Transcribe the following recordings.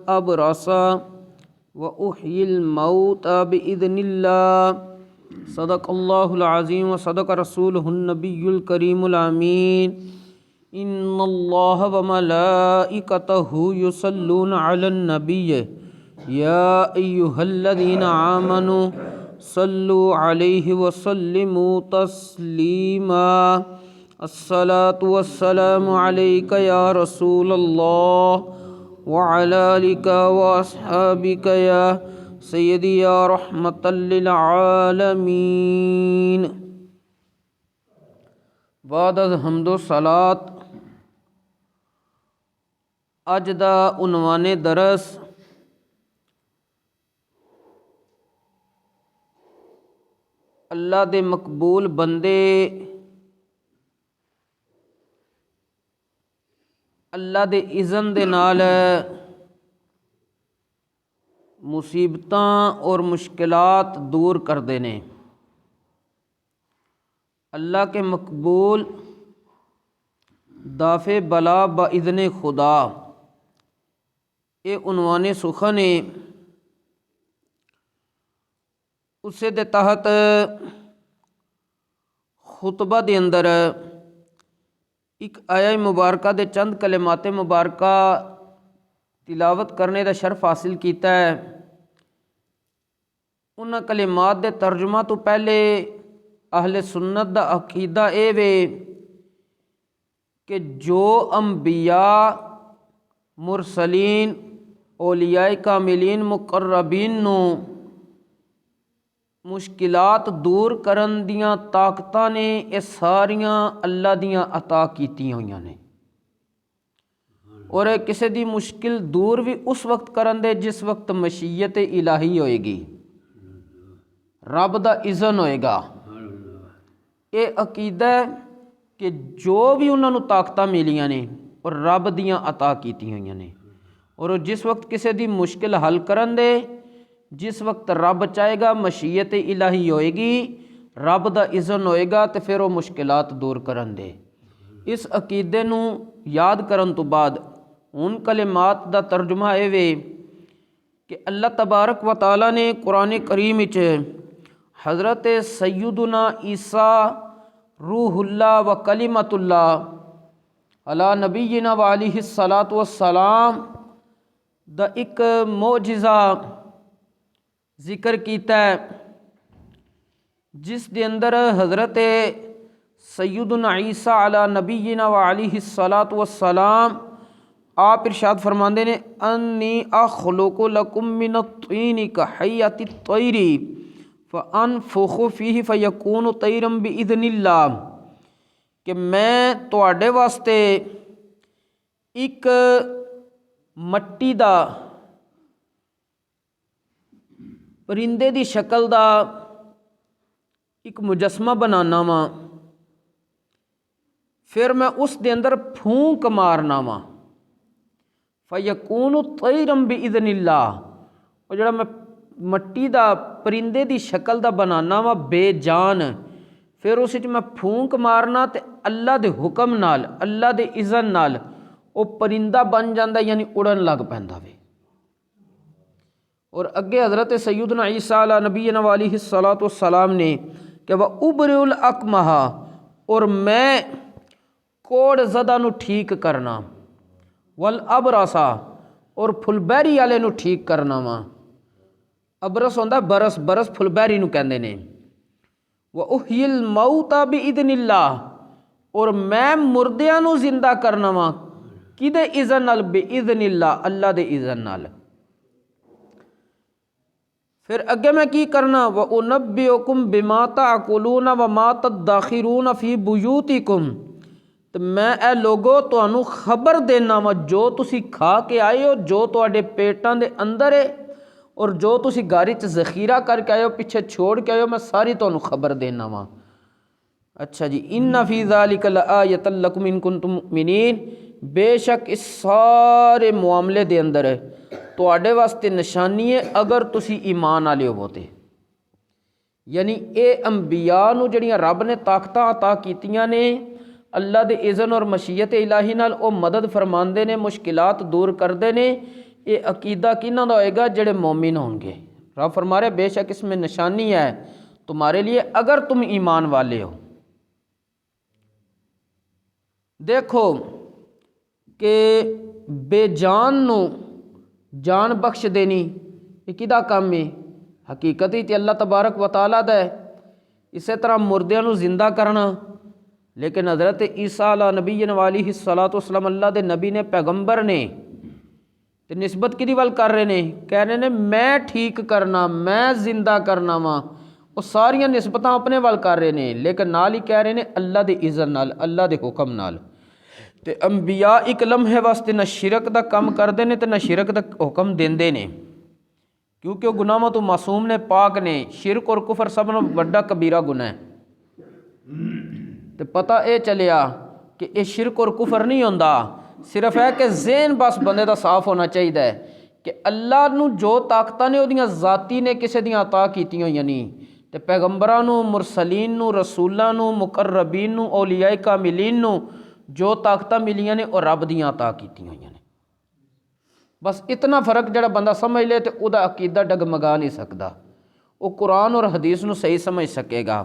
अबरसा व उह्यिल मौता बिइज़्निल्लाह सदक़ल्लाहुल अज़ीम व सदक़ रसूलुहुन नबियुल करीमुल आमीन। इन्नल्लाह व मलाइकतहु युसल्लूना अलन नबिय्य या अय्युहल्लज़ीना आमनू सल्लु अलैहि व सल्लिमू तस्लीमा। अस्सलातु वस्सलामु अलैका या रसूलल्लाह व अला आलिका व अस्हाबिका या सय्यदी या रहमतल लिल आलमीन। बाद अज़ हम्दो सलात। अज दा उन्वाने दरस अल्लाह दे मकबूल बंदे अल्लाह दे इज़न दे नाल मुसीबतां और मुश्किलात दूर करते ने। अल्लाह के मकबूल दाफ़े बला ब इज़्ने खुदा, ये उन्वाने सुखन है। उसे दे तहत खुतबा दे अंदर एक आया मुबारका दे चंद कलिमाते मुबारका तिलावत करने का शर्फ हासिल किया है। उन्हां कलिमात दे तर्जुमा तो पहले अहले सुन्नत दा अकीदा ये वे कि जो अंबिया मुरसलीन औलियाए कामिलीन मुकर्रबीन नूं मुश्किलात दूर करन दियां ताकतां ने ये सारियां अल्लाह दियां अता कीतियां होईयां ने। और किसी दी मुश्किल दूर भी उस वक्त करन दे जिस वक्त मशीयत इलाही होएगी, रब दा इज़न होएगा। ये अकीदा है कि जो भी उन्होंने ताकतां मिलियां ने और रब दियां अता कीतियां होईयां ने, और जिस वक्त किसी दी मुश्किल हल करन दे जिस वक्त रब चाहेगा मशीयत इलाही होएगी, रब दा इज़न होएगा तो फिर वो मुश्किलात दूर करन दे। इस अकीदे नूं याद करन तो बाद उन कलिमात दा तर्जुमा ये वे कि अल्लाह तबारक व तआला ने कुरान करीम विच हज़रत सैयदुना ईसा रूहुल्लाह व कलिमतुल्लाह अला नबीना व अलैहिस्सलातु वस्सलाम दा एक मोअजिज़ा जिक्र कीता है, जिस दे अंदर हज़रत सैयदुना ईसा अला नबीना व अलैहिस्सलातु वस्सलाम आप इरशाद फरमाते ने अन्नी अख़्लुक़ु लकुम मिनत्तीनी कहय्यति तैरी फ़अनफ़ुख़ु फ़ीहि फ़यकूनु तैरम बिइज़्निल्लाह, कि मैं तुहाडे वास्ते एक मट्टी दा परिंदे दी शक्ल दा एक मुजस्मा बनाना वा, फिर मैं उस दे अंदर फूंक मारना वा फ़यकूनु तैरम बिइज़्निल्लाह। और जड़ा मैं मट्टी दा परिंदे दी शक्ल दा बनाना वा बेजान, फिर उस मैं फूंक मारना तो अल्लाह दे हुक्म नाल अल्लाह दे इज़न नाल वो परिंदा बन जाता, यानी उड़न लग पैंदा वे। और अगे हज़रत सैयदना ईसा अला नबीना व अलैहिस्सलातु वस्सलाम ने कि वह उबरुल अकमहा, और मैं कोड़ ज़दा नू ठीक करना, वल अबरसा, और फुलबैरी वाले नू ठीक करना वा। अबरस होंदा बरस, बरस फुलबैरी नू कहंदे ने। व उह्यिल मौता बिइज़्निल्लाह, और मैं मुर्दियां नू जिंदा करना वा किदे इज़न नाल, बिइज़्निल्लाह अल्लाह दे इज़न नाल। फिर अगे मैं की करना, व उनब्बिउकुम बिमा ताकुलूना व मा तदाखिरून फी बुयूतिकुम, तो मैं ए लोगो तुहानू खबर देना वा जो तुसी खा के आए हो, जो तुहाडे पेटां दे अंदर है, और जो तुसी घर च ज़खीरा करके आए हो, पिछे छोड़ के आए हो, मैं सारी तुहानू खबर देना वा। अच्छा जी, इन्ना फी ज़ालिका लआयतन लकुम इन कुंतुम मुमिनीन, बेशक इस सारे मामले दे अंदर तुहाडे वास्ते निशानी है अगर तुसी ईमान वाले होवो ते। यानी ये अंबिया नू जड़ियां रब ने ताकतां अता कीतियां ने अल्लाह दे इज़न और मशीयत इलाही नाल, ओ मदद फरमांदे ने, मुश्किलात दूर करते ने। ये अकीदा किन्हां दा होएगा? जेड़े मोमिन होंगे। रब फरमा रहे बेशक इसमें निशानी है तुम्हारे लिए अगर तुम ईमान वाले हो। देखो कि बेजान नू जान बख्श देनी ये किदा काम है? हकीकत ही अल्लाह तबारक व तआला दा है। इस तरह मुर्दियां नू जिंदा करना, लेकिन हज़रत ईसा अला नबीयन वाली सलातो सलाम अल्लाह दे नबी ने पैगंबर ने ते निस्बत किहदी वल कर रहे ने? कह रहे ने मैं ठीक करना, मैं जिंदा करना वा। वो सारियां निस्बतां अपने वल कर रहे ने, लेकिन नाल ही कह रहे ने अल्लाह दे इज़्ज़त नाल, अल्लाह दे हुक्म नाल। ते अंबिया एक लम्हे वास्ते न शिरक दा काम करते हैं ते न शिरक दा हुक्म देंदे ने, क्योंकि वो गुनाहों तो मासूम ने, पाक ने। शिरक और कुफर सब नालों वड्डा कबीरा गुनाह है। तो पता ये चलिया कि ये शिरक और कुफर नहीं होंदा, सिर्फ है कि ज़हन बस बंदे दा साफ होना चाहिए कि अल्लाह नू जो ताकतां ने उहदियां ज़ाती ने किसी दियां अता कीतियां होईयां नहीं, ते पैगंबरां नू, मुरसलीन नू, रसूलां नू, मुकर्रबीन नू, औलिया कामिलीन नू जो ताकतां मिलियां ने वो रब दियां अता कीतियां होईयां ने। बस इतना फ़र्क जड़ा बंदा समझ ले तो उहदा अकीदा डगमगा नहीं सकता, वो कुरान और हदीस नू सही समझ सकेगा।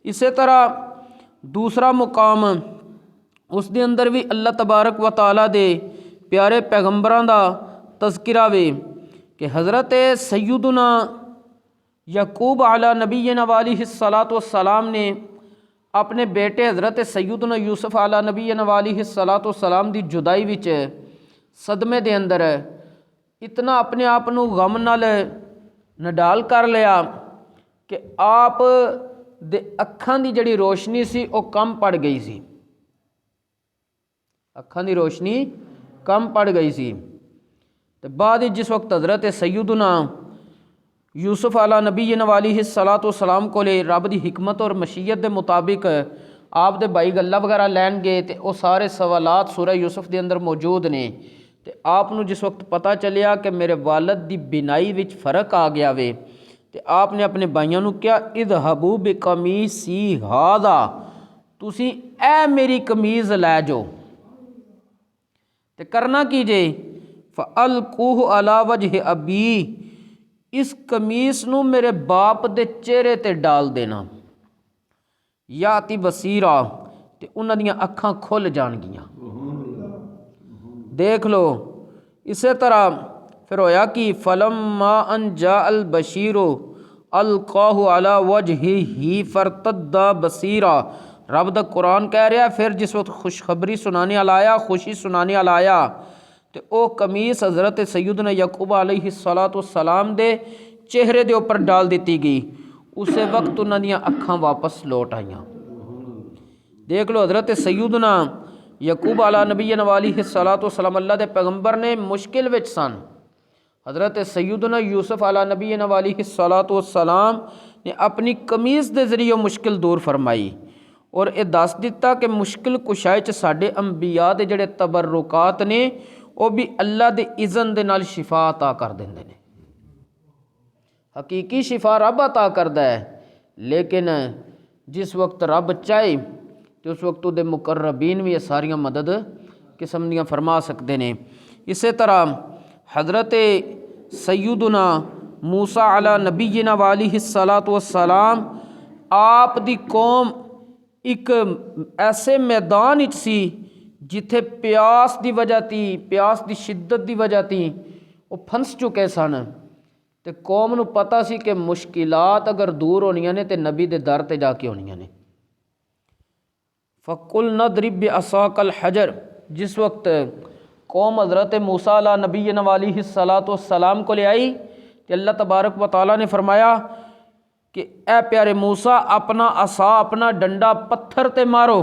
इसे तरह दूसरा मुकाम उस दे अंदर भी अल्लाह तबारक व तआला दे प्यारे पैगंबरां दा तज़किरा वे कि हज़रत सैयदुना यकूब अला नबीना वालिहिस्सलातु वस्सलाम ने अपने बेटे हज़रत सैयदुना यूसुफ अला नबीना वालिहिस्सलातु वस्सलाम दी जुदाई विच सदमे दे अंदर इतना अपने आप नू गम नाल नडाल कर लिया कि आप दे अखां दी जड़ी रोशनी सी वो कम पड़ गई सी, अखां दी रोशनी कम पड़ गई सी। तो बाद जिस वक्त हज़रत सैयदुना यूसुफ अला नबीना वालिहिस्सलातु वस्सलाम को ले रब दी हिकमत और मशीयत के मुताबिक आप दे भाई गल्ला वगैरह लैन गए तो वो सारे सवालात सूरह यूसुफ के अंदर मौजूद ने। तो आपनू जिस वक्त पता चलिया कि मेरे वालद दी बिनाई विच फ़र्क आ गया वे, तो आपने अपने भाइयों नू क्या इज़हबू बिकमीसी हादा, तुसी ए मेरी कमीज़ लै जाओ तो करना की जे फ़अल्कूहु अला वजहि अबी, इस कमीस नू मेरे बाप दे चेहरे ते डाल देना। याती बसीरा, ते उन्हां दियां अखां खुल जाणगियां। देख लो। इसे तरह फिर होया कि फलम्मा अन जा अल बशीरो अलकाहु अला वजहिही फरतद्दा बसीरा। रब दा कुरान कह रहा फिर जिस वक्त खुशखबरी सुनाने वाला आया, खुशी सुनाने वाला आया, तो वो कमीस हज़रत सैयदना यकूब अलैहिस्सलातु वस्सलाम दे चेहरे दे ऊपर डाल दी गई। उस वक्त उन्हां दियां अखां वापस लौट आईयां। देख लो हज़रत सैयदना यकूब अला नबीना वालिहिस्सलातु वस्सलाम अल्लाह दे पैगंबर ने मुश्किल विच सन। हज़रत सैयदना यूसुफ अला नबीना वालिहिस्सलातु वस्सलाम ने अपनी कमीज़ के जरिए मुश्किल दूर फरमाई और ये दस दिता कि मुश्किल कुशाई च साडे अंबिया दे जड़े तबर्रुकात ने वो भी अल्लाह दे इज़न दे नाल शिफा अता कर देंदे ने। हकीकी शिफा रब अता करदा है, लेकिन जिस वक्त रब चाहे तो उस वक्त उहदे मुकर्रबीन भी सारियां मदद किस्म दियां फरमा सकते ने। इस तरह हज़रत सैयदना मूसा अला नबीना वालिहिस्सलातु वस्सलाम आप दी कौम एक ऐसे मैदान विच सी जिथे प्यास की वजह थी, प्यास की शिद्दत की वजह थी वो फंस चुके सन। तो कौम नू पता सी कि मुश्किलात अगर दूर होनियां ने तो नबी दे दर ते जाके होनियां ने। फ़कुल नदरिब बिअसाकल हजर, जिस वक्त कौम हज़रत मूसा अला नबीना वालिहिस्सलातु वस्सलाम को ले आई तो अल्लाह तबारक व तआला ने फरमाया कि ए प्यारे मूसा अपना असा, अपना डंडा पत्थर ते मारो।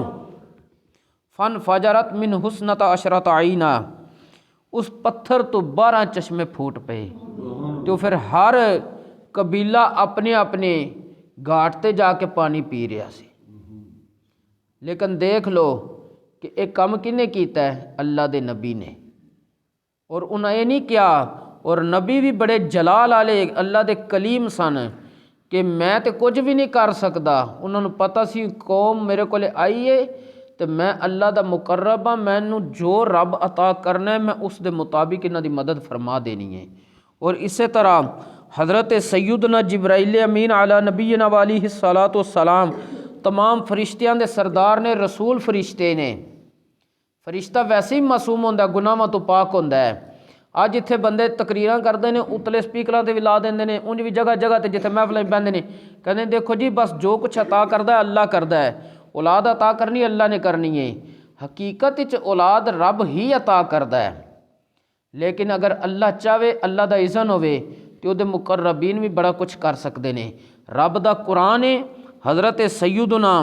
फन फजरत मिन हुस्नता अशरत आईना, उस पत्थर तो 12 चश्मे फूट पे। तो फिर हर कबीला अपने अपने घाट ते जाके पानी पी रहा सी। लेकिन देख लो कि एक कम किने कीता है? अल्लाह दे नबी ने। और उन्हें ये नहीं किया, और नबी भी बड़े जलाल वाले अल्लाह दे कलीम सन कि मैं तो कुछ भी नहीं कर सकता। उन्होंने पता सी कौम मेरे को आई है तो मैं अल्लाह दा मुकर्रब हाँ, मैनू जो रब अता करना है मैं उस दे मुताबिक इन्हां दी मदद फरमा देनी है। और इस तरह हज़रत सैयदना जिब्राइल अमीन अला नबीना वालिहिस्सलातु वस्सलाम तमाम फरिश्तियां दे सरदार ने, रसूल फरिश्ते ने। फरिश्ता वैसे ही मासूम होंदा, गुनाहां तो पाक होंदा है। अज इत्थे बंदे तकरीरां करते हैं, उतले स्पीकरां ते भी ला देंदे ने, उंज भी जगह जगह ते जिथे महफिलां बहंदे ने कहंदे देखो जी बस जो कुछ अता करदा है अल्लाह करदा है, औलाद अता करनी अल्लाह ने करनी है। हकीकत विच औलाद रब ही अता करदा है, लेकिन अगर अल्लाह चाहे, अल्लाह दा इज़न होवे तो उहदे मुकर्रबीन भी बड़ा कुछ कर सकते हैं। रब दा कुरान है, हज़रत सैयदना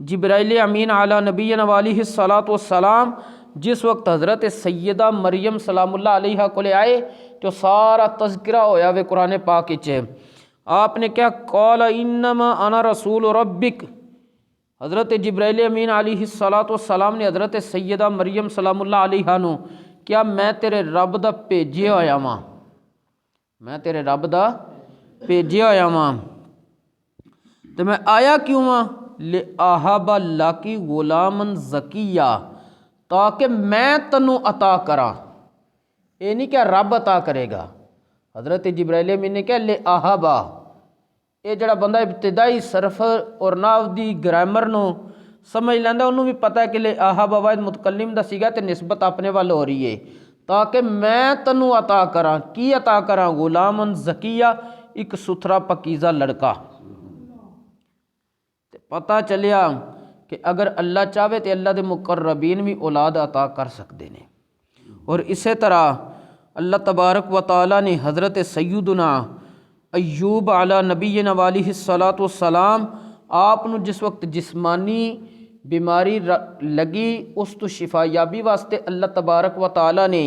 जिब्राइल अमीन अला नबीना वालिहिस्सलातु वस्सलाम जिस वक्त हज़रत सैयदा मरियम सलामुल्लाह अलैहा को ले आए तो सारा तज़किरा होया वे कुरान पाक विच। आपने क्या क़ाल इन्नमा अना रसूल रब्बिक, हज़रत जिब्राइल अमीन अलैहिस्सलातु वस्सलाम ने हज़रत सैयदा मरियम सलामुल्लाह अलैहा नू क्या मैं तेरे रब दा भेजिया होया वां, मैं तेरे रब दा भेजिया होया वां, तो मैं आया क्यों वां, ले आहाबा लाकी गुलामन ज़किया, ताकि मैं तनू अता करा। ये नहीं क्या रब अता करेगा। हज़रत जिब्राइल अमीन ने क्या ले आहाबा, ये जड़ा बंदा इब्तिदाई सरफ और नाव दी ग्रामर नू समझ लैंदा उन्होंने भी पता है कि ले आहाबा वाहिद मुतकल्लिम दा सीगा ते निस्बत अपने वाल हो रही है, ताकि मैं तनू अता करा। की अता करा, गुलामन ज़किया, एक सुथरा पकीज़ा लड़का। पता चलिया कि अगर अल्लाह चाहे तो अल्लाह के मुकर्रबीन भी औलाद अता कर सकते हैं। और इस तरह अल्लाह तबारक व तआला ने हज़रत सैयदना अय्यूब अला नबीना वालिहिस्सलातु वस्सलाम आप नू जिस वक्त जिस्मानी बीमारी लगी उस तो शिफायाबी वास्ते अल्लाह तबारक व तआला ने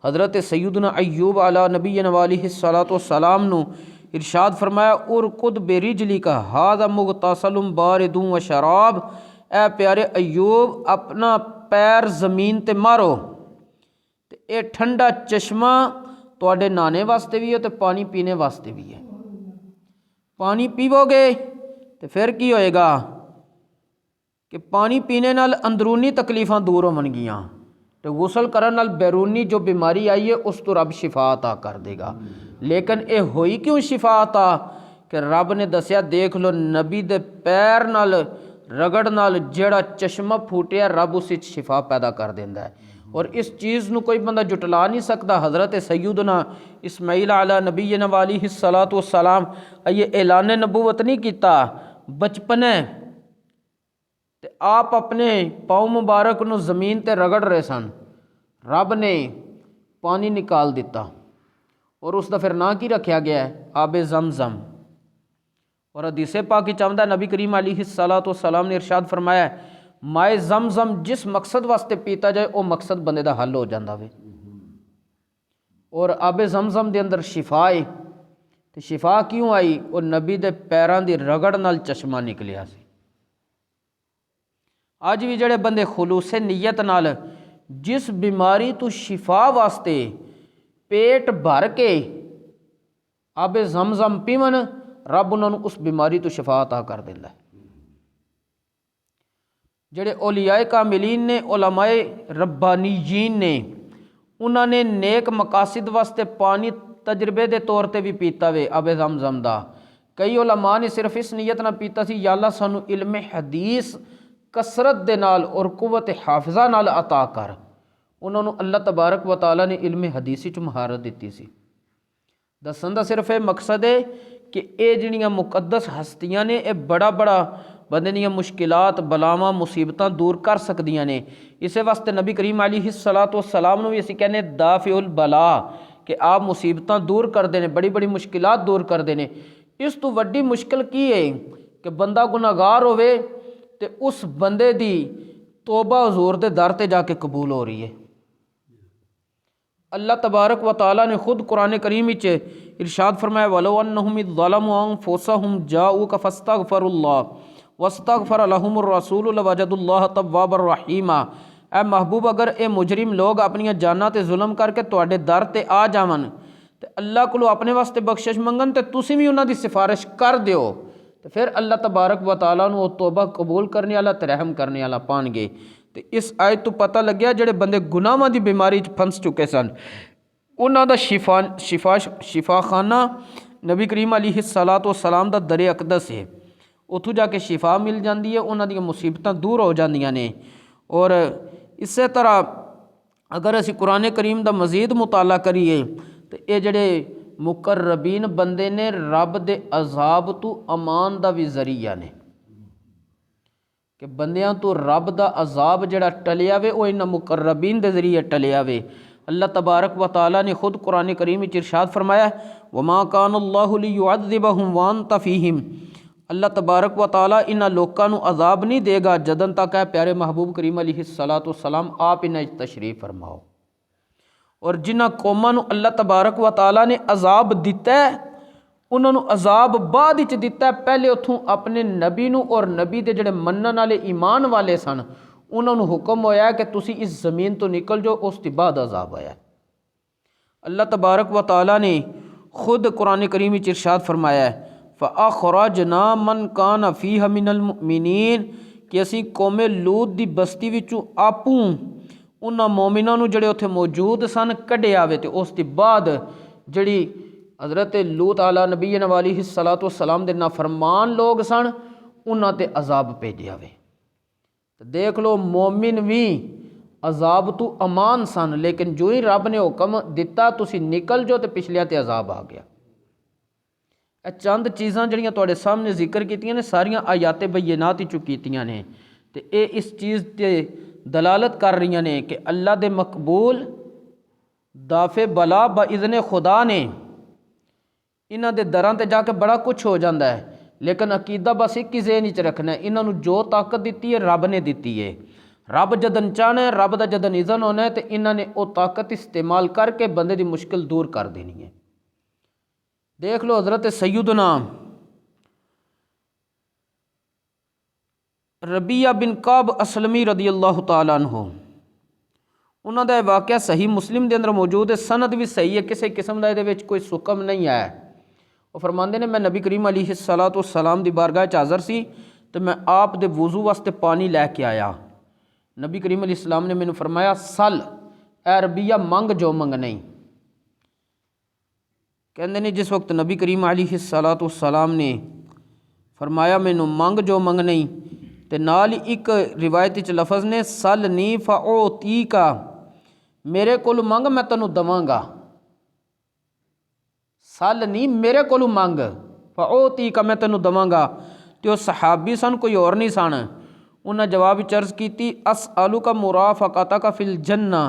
हज़रत सैयदना अय्यूब अला नबीना वालिहिस्सलातु वस्सलाम नू इरशाद फरमाया उरकुद बेरिजली का हाज़ा मुग़तसलुम बारिदुन व शराब, ए प्यारे अय्यूब अपना पैर ज़मीन ते मारो, तो ये ठंडा चश्मा तुहाडे नहाने वास्ते भी है तो पानी पीने वास्ते भी है। पानी पीवोगे तो फिर की होएगा कि पानी पीने नाल अंदरूनी तकलीफ़ां दूर होवणगियां, तो गुसल करन नाल बैरूनी जो बीमारी आई है उस तो रब शिफा अता कर देगा। लेकिन ये होई क्यों शिफा अता कि रब ने दसिया देख लो नबी दे पैर नाल रगड़ नाल जेड़ा चश्मा फूटिया रब उस शिफा पैदा कर देंदा है। और इस चीज़ नू कोई बंदा जुटला नहीं सकता। हज़रत सैयदना इस्माइल अला नबीना वालिहिस्सलातु वस्सलाम ये ऐलान नबूवत नहीं किया बचपने ते आप अपने पाँव मुबारक नू ज़मीन ते रगड़ रहे सन, रब ने पानी निकाल दिता और उसका फिर ना की रखा गया है आबे ज़मज़म। और हदीस पाक विच आउंदा नबी करीम अलैहिस्सलातु वस्सलाम ने इरशाद फरमाया माए ज़मज़म जिस मकसद वास्ते पीता जाए वो मकसद बंदे दा हल हो जाता वे। और आबे ज़मज़म दे अंदर शिफा है, तो शिफा क्यों आई, वो नबी दे पैरां दी रगड़ नाल चश्मा निकलिया सी। अज भी जड़े बंदे खुलूसे नीयत नाल जिस बीमारी तो शिफा वास्ते पेट भर के आबे ज़मज़म पीवन, रब उन्होंने उस बीमारी तो शिफा अता कर देंदा है। जड़े औलियाए कामिलीन ने, उलमाए रब्बानीयीन ने, उन्होंने नेक मकासिद वास्ते पानी तजर्बे के तौर पर भी पीता वे आबे ज़मज़म दा। कई उलमा ने सिर्फ इस नीयत ना पीता सी या अल्लाह सानू इल्म हदीस कसरत दे नाल और कुव्वत हाफिज़ा नाल अता कर। उन्होंने अल्लाह तबारक व तआला ने इल्म हदीस च महारत दी सी। दसन दा सिर्फ ये मकसद है कि ये जिहड़ियां मुकद्दस हस्तियां ने, ये बड़ा बड़ा बंदे दीयां मुश्किलात बलावां मुसीबतां दूर कर सकदियां ने। इस वास्ते नबी करीम अलैहिस्सलातु वस्सलाम नूं भी असीं कहने दाफिउल बला कि आप मुसीबतां दूर करदे ने, बड़ी बड़ी मुश्किलात दूर करदे ने। इस तो वड्डी मुश्किल की है कि बंदा गुनाहगार होवे ते उस बंदे दी तौबा हुजूर दे दर ते जाके कबूल हो रही है। अल्लाह तबारक व तआला ने खुद कुरान करीम विच इरशाद फरमाया वलो अन्नहुम ज़लमू अनफुसहुम जाऊका फस्तगफरुल्लाह वस्तगफर लहुमुर रसूल लवजदुल्लाह तव्वाबर रहीमा। ए महबूब अगर ये मुजरिम लोग अपनियां जानां ते जुल्म करके तुहाडे दर ते आ जावन ते अल्लाह कोलों अपने वास्ते बख्शिश मंगन ते तुसीं भी उन्हां दी सिफारिश कर दिओ तो फिर अल्लाह तबारक व तआला नूं ਉਹ तौबा कबूल करने वाला ते रहम करने वाला पाणगे। तो इस आयत तो पता लग्या ਜਿਹੜੇ ਬੰਦੇ ਗੁਨਾਹਾਂ ਦੀ ਬਿਮਾਰੀ 'ਚ ਫੰਸ ਚੁੱਕੇ ਸਨ ਉਹਨਾਂ ਦਾ ਸ਼ਿਫਾਖਾਨਾ ਨਬੀ ਕਰੀਮ अलैहिस्सलातु वस्सलाम ਦਾ दर अक़दस है। ਉੱਥੋਂ ਜਾ ਕੇ ਸ਼ਿਫਾ ਮਿਲ ਜਾਂਦੀ ਹੈ, ਉਹਨਾਂ ਦੀਆਂ ਮੁਸੀਬਤਾਂ ਦੂਰ ਹੋ ਜਾਂਦੀਆਂ ਨੇ। ਔਰ ਇਸੇ ਤਰ੍ਹਾਂ अगर असी कुरान करीम का मज़ीद मुताला करिए तो ये जड़े मुकर्रबीन बंदे ने रब दे अजाब तो अमान का भी जरिया ने कि बंदियां तो रब का अजाब जड़ा टलिया वे वो इन्हां मुकर्रबीन के जरिए टलिया वे। अल्लाह तबारक व तआला ने खुद कुरान करीम में इरशाद फरमाया वमा कान अल्लाहु लियुअज़्ज़िबहुम व अंत फ़ीहिम। अल्लाह तबारक व तआला इन्हां लोकां नूं अजाब नहीं देगा जदन तक है प्यारे महबूब करीम अलैहिस्सलातु वस्सलाम आप इन्हां तशरीफ फरमाओ। और जिन्हां कौमां नूं अल्लाह तबारक व तआला ने अजाब दिता है उन्हां नूं अजाब बाद विच दिता है। पहले उत्थों अपने नबी नूं और नबी दे जिहड़े मन्नण वाले ईमान वाले सन उन्हां नूं हुक्म होया कि तुसीं इस ज़मीन तो निकल जाओ, उस ते बाद अजाब आया। अल्लाह तबारक व तआला ने खुद कुरान करीम में इरशाद फरमाया है फ़अख़रजना मन कान फ़ीहा मिनल मुमिनीन कि असी कौमे लूत दी बस्ती विचों आपूं उन्हां मोमिनां नूं जिहड़े उत्थे मौजूद सन कढिया वे ते उस ते बाद जिहड़ी हज़रत लूत आला नबीना अलैहिस्सलातु वस्सलाम दे नाफरमान लोग सन उन्हां ते अजाब भेजिया वे। तो देख लो मोमिन भी अजाब तो अमान सन, लेकिन जो ही रब ने हुक्म दिता तुसी निकल जाओ तो पिछलियां ते अजाब आ गया। चंद चीज़ां जिहड़ियां तुहाडे सामने जिक्र कीतियां ने सारियां आयाते बय्यनात ही कीतियां ने ते ये इस चीज़ ते दलालत कर रही ने कि अल्लाह दे मकबूल दाफे बला ब इज़ने खुदा ने इन्हां दे दरां ते जाके बड़ा कुछ हो जाता है, लेकिन अकीदा बस एक ही ज़हन च रखना है इन्हां नूं जो ताकत दी है रब ने दी है। रब जदन चाहना है, रब दा जदन इज़न होना है तो इन्हां ने वो ताकत इस्तेमाल करके बंदे दी मुश्किल दूर कर देनी है। देख लो हज़रत सैयदना रबिया बिन काब असलमी रदी अल्लाह तआला अन्हु उन्हां दा वाक़या सही मुस्लिम के अंदर मौजूद है, सनद भी सही है, किसी किस्म का ये कोई सुकम नहीं है। वो फरमाते ने मैं नबी करीम अलैहिस्सलातु वस्सलाम की बारगाह च हाज़र सी तो मैं आप दे वज़ू वास्ते पानी लैके आया। नबी करीम अलैहिस्सलाम ने मैनू फरमाया सल ए रबिया मंग जो मंगना ही। कहते ने जिस वक्त नबी करीम अलैहिस्सलातु वस्सलाम ने फरमाया मैनू मंग जो मंगना ही तो नाल ही एक रिवायत च लफज ने सल नी फ़अती का मेरे कोल मंग मैं तैनूं दवांगा। सल नी मेरे कोल मंग फ़अती का मैं तैनूं दवांगा। तो वह सहाबी सन, कोई और नहीं सन। उन्हें जवाब चर्ज की असअलु का मुराफ़क़ता का फिल जन्ना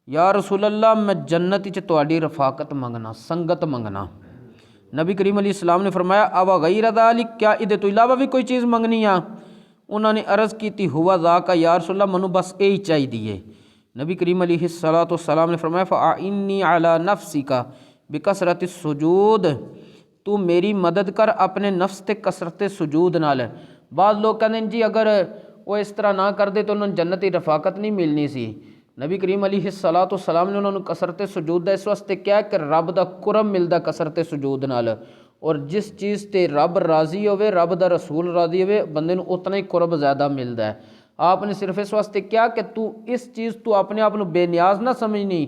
या रसूल अल्लाह मैं जन्नत च तुहाडी रफाकत मंगना, संगत मंगना। नबी करीम अलैहिस्सलाम ने फरमाया अवा गैर ज़ालिक क्या इहदे तो इलावा भी कोई चीज़ मंगनी आ। उन्होंने अर्ज़ की हुआ ज़ाका या रसूल अल्लाह मनु बस यही चाहिए। नबी करीम अलैहिस्सलातु वस्सलाम ने फरमाया फ़अइन्नी अला नफ्सिका बिकसरति सुजूद तू मेरी मदद कर अपने नफ्स ते कसरत सुजूद नाल। बाद लोग कहते जी अगर वो इस तरह ना करते तो उन्होंने जन्नत की रफाकत नहीं मिलनी सी। नबी करीम अलैहिस्सलातु वस्सलाम ने उन्होंने कसरत सुजूद इस वास्ते क्या कि रब दा कुरब मिलता कसरत सुजूद नाल। और जिस चीज़ ते रब राज़ी होवे, रब दा रसूल राज़ी होवे, बंदे नूं उतना ही कुरब ज़्यादा मिलता है। आपने सिर्फ इस वास्ते क्या कि तू इस चीज़ तू अपने आप नूं बेनियाज ना समझनी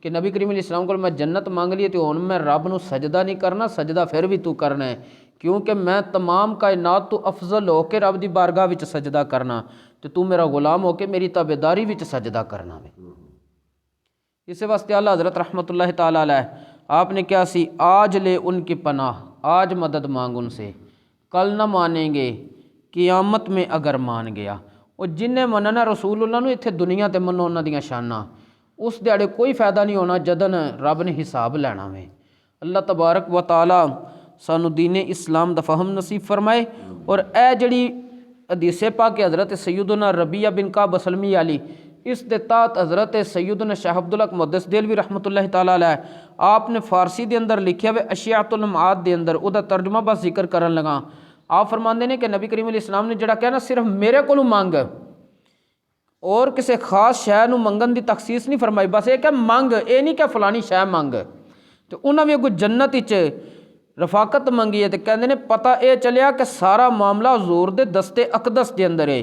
कि नबी करीम अलैहिस्सलाम को मैं जन्नत मांग ली तो हुण मैं रब नूं सजदा नहीं करना, सजदा फिर भी तू करना है क्योंकि मैं तमाम कायनात तो अफजल हो के रब दी बारगाह विच सजदा करना तो तू मेरा गुलाम हो के मेरी ताबेदारी विच सजदा करना वे। इस वास्ते आला हज़रत रहमतुल्लाह ताला अलैह आपने क्या सी आज ले उनकी पनाह, आज मदद मांग उनसे, कल ना मानेंगे क़ियामत में अगर मान गया। और जिन्हें मनना रसूलुल्लाह नूं इत्थे दुनिया ते मनो उन्हां दियां शानां, उस दिहाड़े कोई फ़ायदा नहीं होना जदन रब ने हिसाब लैना वे। अल्लाह तबारक व तआला सानू दीने इस्लाम दा फहम नसीब फरमाए। और ए जड़ी हदीसे पाक हज़रत सैयदना रबिया बिन काब असलमी आली इस दे तात हज़रत सैयदना शाह अब्दुल हक मुहद्दिस देलवी रहमतुल्लाह ताला अलैह आपने फ़ारसी के अंदर लिखिया वे अशियातुल माद के अंदर उदा तर्जुमा बस जिक्र करन लगा। आप फरमाते हैं कि नबी करीम अलैहिस्सलाम ने जड़ा कहना सिर्फ मेरे को मंग और किसी खास शै नूं मंगन की तखसीस नहीं फरमाई, बस ये क्या मंग, ये नहीं क्या फलानी शै मंग। तो उन्होंने भी अगों जन्नत विच रफाकत मंगी है तो कहते ने पता यह चलिया कि सारा मामला हजूर दे दस्ते अकदस के अंदर है।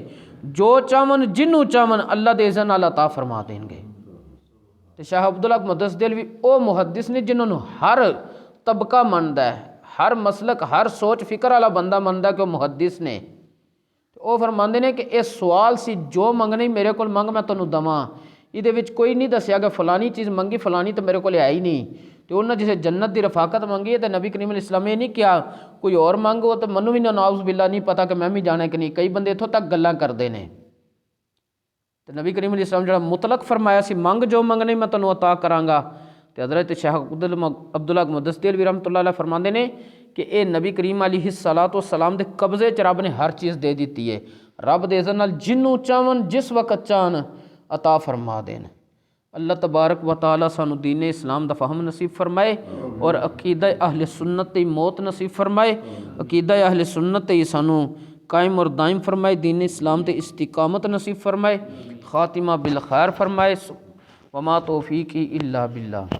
जो चावन जिन्हों चावन अल्लाह दे इज़्न नाल अता फरमा देंगे। तो शाह अब्दुल हक मुदस्सिर भी वो मुहद्दिस ने जिन्होंने हर तबका मनदा है, हर मसलक हर सोच फिक्र वाला बंदा मनदा कि वो मुहद्दिस ने। वो फरमाते ने कि ये सवाल सी जो मंगने मेरे को मंग मैं तेनों दवां, ये कोई नहीं दसिया कि फलानी चीज़ मंगी फलानी तो मेरे को है ही नहीं। तो उन्हें जिसे जन्नत की रफाकत मंगी है तो नबी करीम इस्लाम ये नहीं किया कोई और मंगो, तो मनु भी नाउज़ बिल्ला नहीं पता कि मैं भी जाना कि नहीं। कई बंदे इत्थों तक गल्लां करते हैं। तो नबी करीम इस्लाम जो मुतलक फरमाया सी मंग जो मंगने मैं तेनों अता करांगा। तो हज़रत शाह अब्दुल हक मुदस्सिर भी रहमतुल्लाह अलैह फरमाते हैं कि ये नबी करीम अलैहिस्सलातु वस्सलाम दे कब्जे च रब ने हर चीज़ दे दी है। रब दे इज़्न नाल जिन्हों चावन जिस वक्त चाहन अता फरमा देन। अल्लाह तबारक व तआला सानू दीन इस्लाम दा फहम नसीब फरमाए और अकीदा अहले सुन्नत ती मौत नसीब फरमाए। अकीदा अहले सुन्नत ती सानू कायम और दायम फरमाए। दीन इस्लाम ते इस्तिकामत नसीब फरमाए। खातिमा बिल खैर फरमाए। वमा तौफीकी इल्ला बिल्लाह।